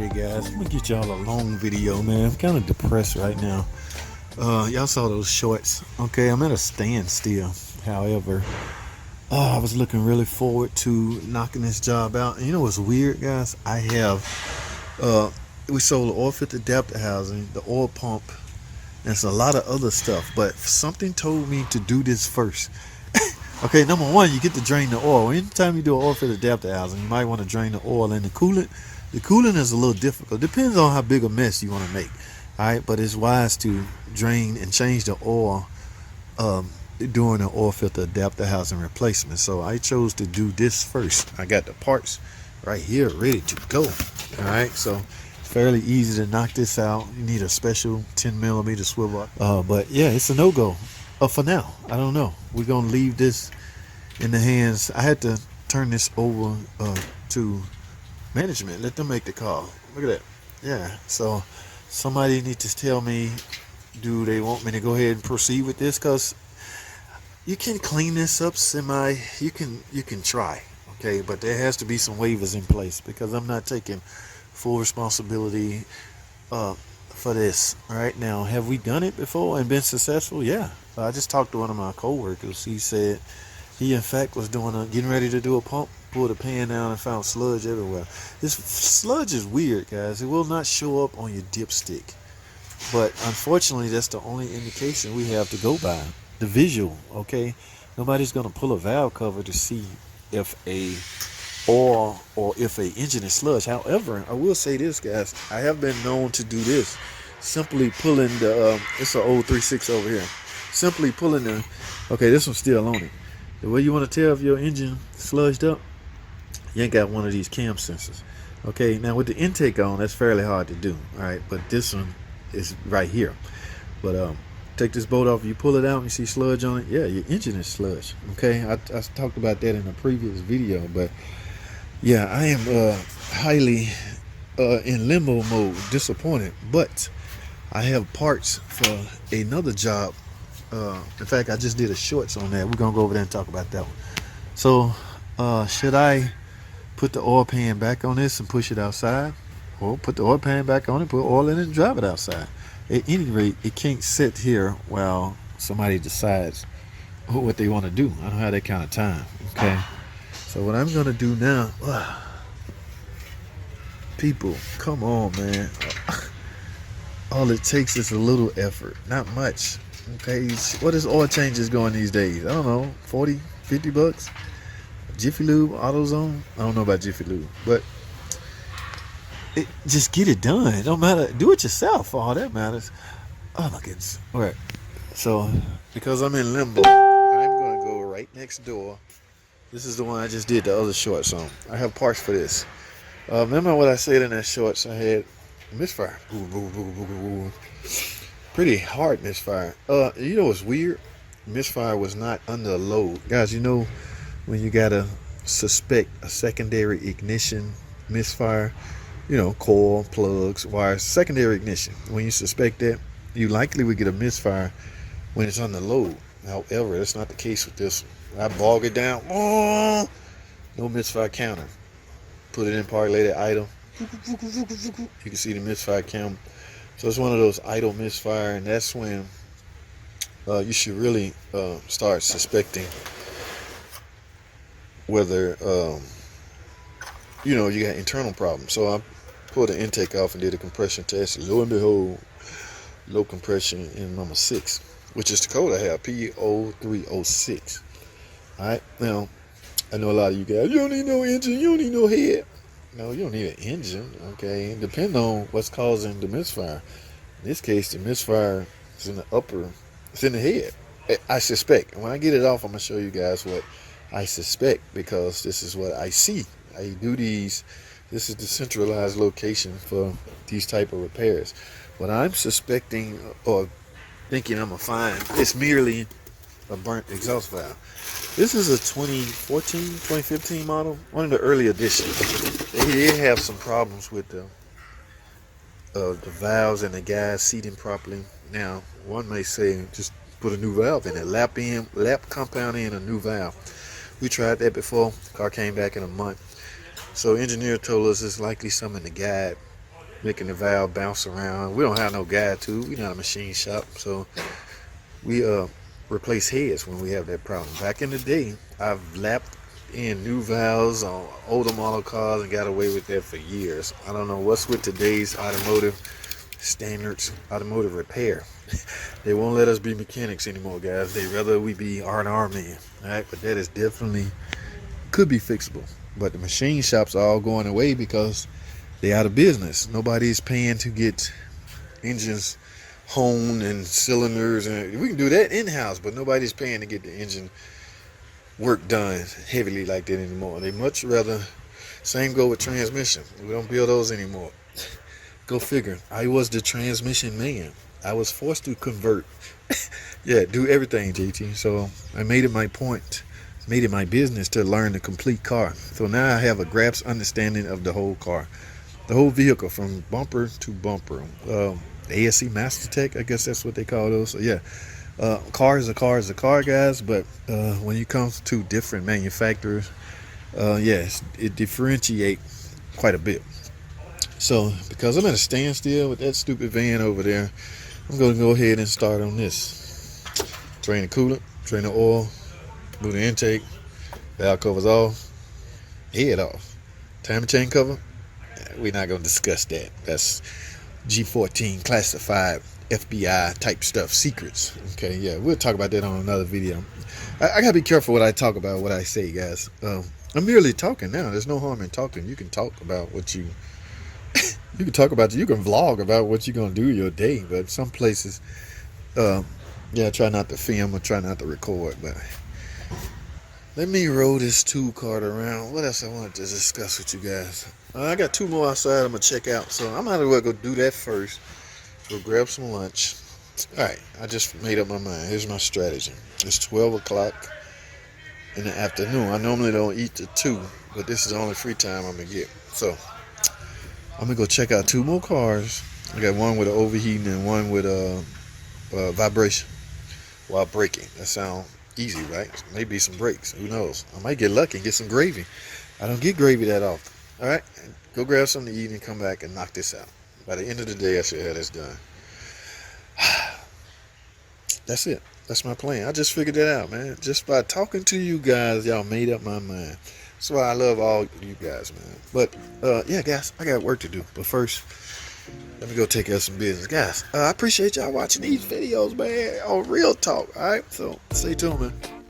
Alrighty guys, I'm gonna get y'all a long video, man. I'm kind of depressed right now. Y'all saw those shorts. Okay, I'm at a standstill. However, I was looking really forward to knocking this job out. And you know what's weird, guys? We sold the oil filter adapter housing, the oil pump, and it's a lot of other stuff. But something told me to do this first. Okay, number one, you get to drain the oil. Anytime you do an oil filter adapter housing, you might want to drain the oil and the coolant. The coolant is a little difficult. Depends on how big a mess you want to make. All right, but it's wise to drain and change the oil during the oil filter adapter housing replacement. So I chose to do this first. I got the parts right here ready to go. All right, so it's fairly easy to knock this out. You need a special 10mm swivel. But yeah, it's a no-go. For now, I don't know. We're gonna leave this in the hands. I had to turn this over to management. Let them make the call. Look at that. Yeah. So somebody needs to tell me, do they want me to go ahead and proceed with this? Because you can clean this up semi. You can try. Okay, but there has to be some waivers in place because I'm not taking full responsibility for this. All right, now, have we done it before and been successful? Yeah. I just talked to one of my coworkers. He said he in fact was getting ready to do a pump, pulled a pan down and found sludge everywhere. This sludge is weird, guys. It will not show up on your dipstick, but unfortunately that's the only indication we have to go by, the visual. Okay, nobody's gonna pull a valve cover to see if a oil or if a engine is sludge. However, I will say this, guys, I have been known to do this, simply pulling the it's an old 3.6 over here. Simply pulling the, okay, this one's still on it. The way you want to tell if your engine sludged up, you ain't got one of these cam sensors. Okay, now with the intake on, that's fairly hard to do. All right, but this one is right here. But take this bolt off, you pull it out and you see sludge on it. Yeah, your engine is sludge. Okay, I talked about that in a previous video. But yeah, I am highly in limbo mode, disappointed. But I have parts for another job. In fact, I just did a shorts on that. We're gonna go over there and talk about that one. So should I put the oil pan back on this and push it outside, or put the oil pan back on it, put oil in it and drive it outside? At any rate, it can't sit here while somebody decides what they want to do. I don't have that kind of time. Okay, so what I'm gonna do now, people, come on, man. All it takes is a little effort, not much. Okay, what is oil changes going these days? I don't know, 40, 50 bucks. Jiffy Lube, AutoZone. I don't know about Jiffy Lube, but just get it done. It don't matter. Do it yourself. All that matters. Oh my goodness. All right. So because I'm in limbo, I'm going to go right next door. This is the one I just did the other shorts on. I have parts for this. Remember what I said in that shorts? I had misfire. Pretty hard misfire. You know what's weird? Misfire was not under load. Guys, you know when you gotta suspect a secondary ignition misfire, you know, coil, plugs, wires, secondary ignition. When you suspect that, you likely would get a misfire when it's under load. However, that's not the case with this one. I bog it down. Oh, no misfire counter. Put it in park, let it idle. You can see the misfire count. So it's one of those idle misfire, and that's when you should really start suspecting whether you know, you got internal problems. So I pulled the intake off and did a compression test. Lo and behold, low compression in number 6, which is the code I have, P0306. All right, now I know a lot of you guys, you don't need no engine, you don't need no head. No, you don't need an engine. Okay, depending on what's causing the misfire. In this case, the misfire is in the it's in the head. I suspect. And when I get it off, I'm gonna show you guys what I suspect, because this is what I see. I do these. This is the centralized location for these type of repairs. What I'm suspecting or thinking I'm gonna find is merely a burnt exhaust valve. This is a 2015 model, one of the early editions. They did have some problems with the valves and the gas seating properly. Now, one may say just put a new valve in it, lap compound in a new valve. We tried that before. The car came back in a month. So engineer told us it's likely some in the guide making the valve bounce around. We don't have no guide tube. We're not a machine shop, so we replace heads when we have that problem. Back in the day, I've lapped in new valves on older model cars and got away with that for years. I don't know what's with today's automotive standards, automotive repair. They won't let us be mechanics anymore, guys. They rather we be R&R men. All right, but that is definitely could be fixable. But the machine shops are all going away because they're out of business. Nobody's paying to get engines honed and cylinders, and we can do that in-house, but nobody's paying to get the engine work done heavily like that anymore. They much rather, same go with transmission. We don't build those anymore. Go figure. I was the transmission man. I was forced to convert. Yeah, do everything, JT. So I made it my point, made it my business to learn the complete car. So now I have a grasp understanding of the whole car, the whole vehicle from bumper to bumper. ASC Master Tech, I guess that's what they call those. So yeah, car is a car, guys. But when it comes to different manufacturers, yes, it differentiates quite a bit. So because I'm at a standstill with that stupid van over there, I'm going to go ahead and start on this. Drain the coolant, drain the oil, move the intake, valve covers off, head off. Timing chain cover, we're not going to discuss that. That's G14 classified FBI type stuff, secrets. Okay, yeah, we'll talk about that on another video. I gotta be careful what I talk about, what I say, guys. I'm merely talking now. There's no harm in talking. You can talk about what you you can talk about, you can vlog about what you're gonna do your day, but some places yeah, try not to film or try not to record. But let me roll this tool cart around. What else I wanted to discuss with you guys? I got two more outside I'm gonna check out, so I might as well go do that first. Go grab some lunch. Alright, I just made up my mind. Here's my strategy. It's 12 o'clock in the afternoon. I normally don't eat till 2, but this is the only free time I'm gonna get. So I'm gonna go check out two more cars. I got one with an overheating and one with a vibration while braking. That sounds easy, right? Maybe some brakes. Who knows? I might get lucky and get some gravy. I don't get gravy that often. All right, go grab something to eat and come back and knock this out. By the end of the day, I should have this done. That's it. That's my plan. I just figured that out, man. Just by talking to you guys, y'all made up my mind. That's why I love all you guys, man. But yeah, guys, I got work to do. But first, let me go take care of some business, guys. I appreciate y'all watching these videos, man. On Real Talk. All right, so stay tuned, man.